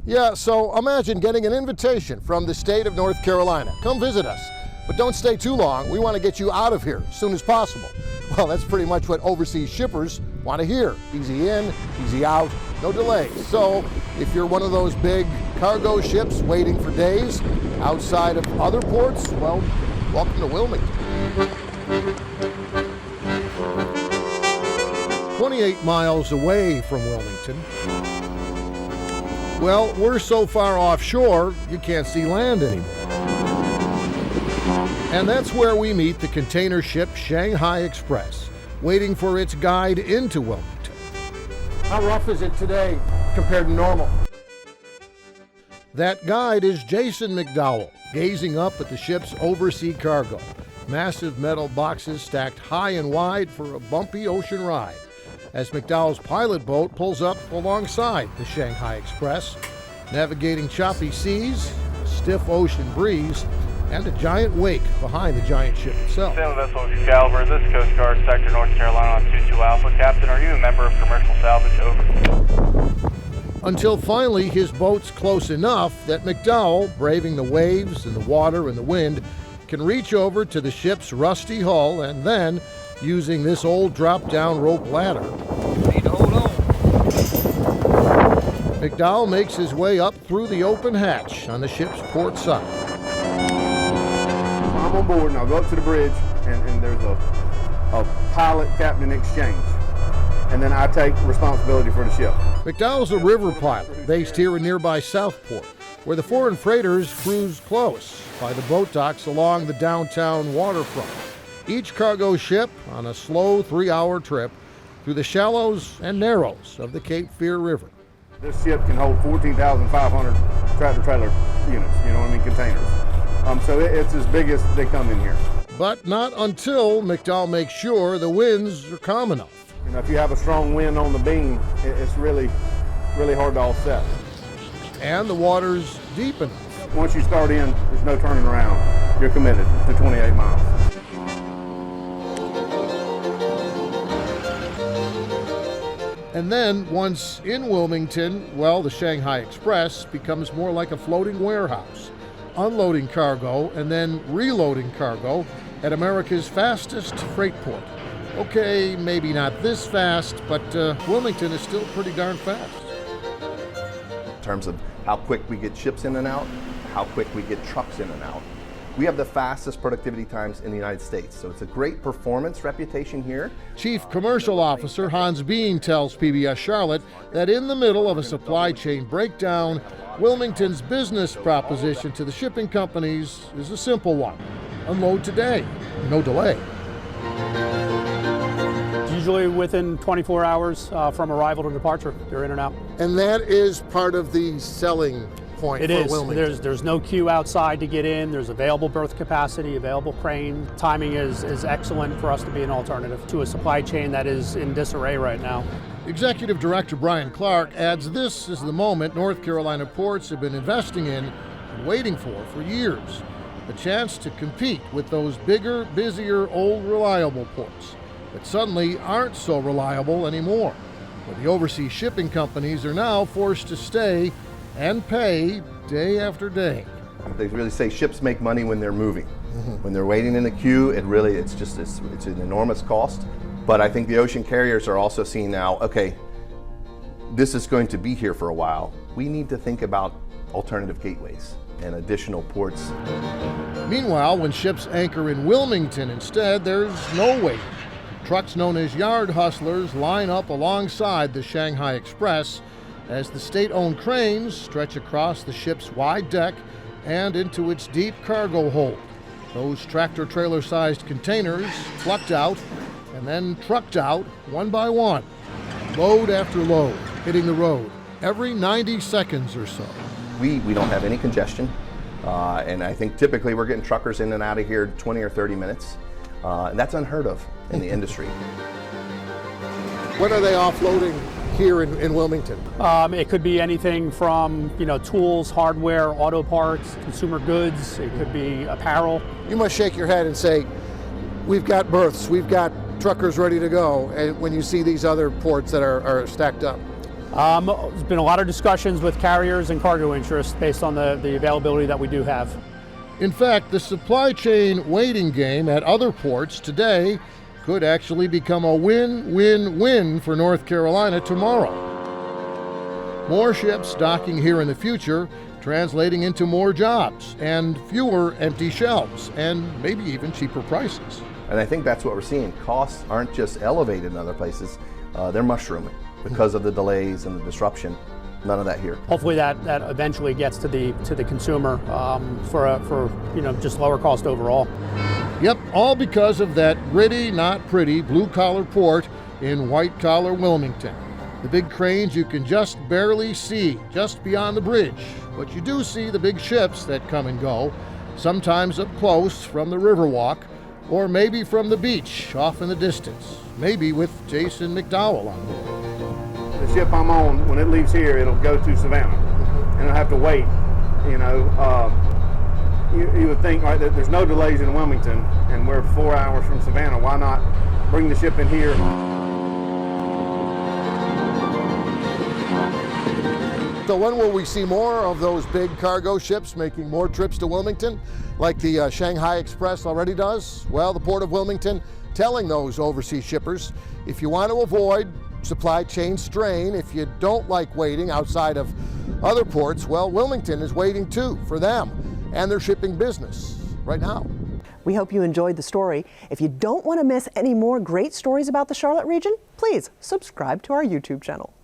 Yeah, so imagine getting an invitation from the state of North Carolina. Come visit us, but don't stay too long. We want to get you out of here as soon as possible. Well, that's pretty much what overseas shippers want to hear. Easy in, easy out, no delays. So if you're one of those big cargo ships waiting for days outside of other ports, well, welcome to Wilmington. 28 miles away from Wilmington. Well, we're so far offshore, you can't see land anymore. And that's where we meet the container ship Shanghai Express, waiting for its guide into Wilmington. How rough is it today compared to normal? That guide is Jason McDowell, gazing up at the ship's overseas cargo. Massive metal boxes stacked high and wide for a bumpy ocean ride. As McDowell's pilot boat pulls up alongside the Shanghai Express, navigating choppy seas, stiff ocean breeze, and a giant wake behind the giant ship itself. Sailing vessel Excalibur, this is Coast Guard Sector North Carolina on 22 Alpha. Captain, are you a member of commercial salvage? Over. Until finally his boat's close enough that McDowell, braving the waves and the water and the wind, can reach over to the ship's rusty hull and then, using this old drop-down rope ladder, Need to hold on. McDowell makes his way up through the open hatch on the ship's port side. I'm on board and I'll go up to the bridge and there's a pilot-captain exchange. And then I take responsibility for the ship. McDowell's a river pilot based here in nearby Southport, where the foreign freighters cruise close by the boat docks along the downtown waterfront. Each cargo ship on a slow 3-hour trip through the shallows and narrows of the Cape Fear River. This ship can hold 14,500 tractor-trailer units, containers. So it's as big as they come in here. But not until McDowell makes sure the winds are calm enough. If you have a strong wind on the beam, it's really, really hard to offset. And the water's deep enough. Once you start in, there's no turning around. You're committed to 28 miles. And then, once in Wilmington, well, the Shanghai Express becomes more like a floating warehouse, unloading cargo and then reloading cargo at America's fastest freight port. Okay, maybe not this fast, but Wilmington is still pretty darn fast. In terms of how quick we get ships in and out, how quick we get trucks in and out. We have the fastest productivity times in the United States, so it's a great performance reputation here. Chief Commercial Officer Hans Bean tells PBS Charlotte that in the middle of a supply chain breakdown, Wilmington's business proposition to the shipping companies is a simple one. Unload today, no delay. Usually within 24 hours from arrival to departure, they're in and out. And that is part of the selling point It for is. Wilmington. There's no queue outside to get in. There's available berth capacity, available crane. Timing is excellent for us to be an alternative to a supply chain that is in disarray right now. Executive Director Brian Clark adds this is the moment North Carolina ports have been investing in and waiting for years. The chance to compete with those bigger, busier, old, reliable ports that suddenly aren't so reliable anymore, where the overseas shipping companies are now forced to stay and pay day after day. They really say ships make money when they're moving. When they're waiting in the queue, it's an enormous cost. But I think the ocean carriers are also seeing now, okay, this is going to be here for a while. We need to think about alternative gateways and additional ports. Meanwhile, when ships anchor in Wilmington instead, there's no waiting. Trucks known as yard hustlers line up alongside the Shanghai Express as the state-owned cranes stretch across the ship's wide deck and into its deep cargo hold. Those tractor-trailer-sized containers plucked out and then trucked out one by one, load after load, hitting the road every 90 seconds or so. We don't have any congestion, and I think typically we're getting truckers in and out of here 20 or 30 minutes, and that's unheard of in the industry. What are they offloading here in Wilmington? It could be anything from tools, hardware, auto parts, consumer goods. It could be apparel. You must shake your head and say, we've got berths, we've got truckers ready to go, and when you see these other ports that are stacked up. There's been a lot of discussions with carriers and cargo interests based on the availability that we do have. In fact, the supply chain waiting game at other ports today could actually become a win-win-win for North Carolina tomorrow. More ships docking here in the future, translating into more jobs and fewer empty shelves, and maybe even cheaper prices. And I think that's what we're seeing. Costs aren't just elevated in other places, they're mushrooming because of the delays and the disruption. None of that here. Hopefully that eventually gets to the consumer for just lower cost overall. Yep, all because of that gritty, not pretty, blue-collar port in white-collar Wilmington. The big cranes you can just barely see just beyond the bridge, but you do see the big ships that come and go, sometimes up close from the Riverwalk, or maybe from the beach off in the distance, maybe with Jason McDowell on board. The ship I'm on, when it leaves here, it'll go to Savannah, and I'll have to wait. You would think, right, that there's no delays in Wilmington, and we're 4 hours from Savannah. Why not bring the ship in here? So when will we see more of those big cargo ships making more trips to Wilmington, like the Shanghai Express already does? Well, the Port of Wilmington telling those overseas shippers, if you want to avoid supply chain strain, if you don't like waiting outside of other ports, well, Wilmington is waiting too for them and their shipping business right now. We hope you enjoyed the story. If you don't want to miss any more great stories about the Charlotte region, please subscribe to our YouTube channel.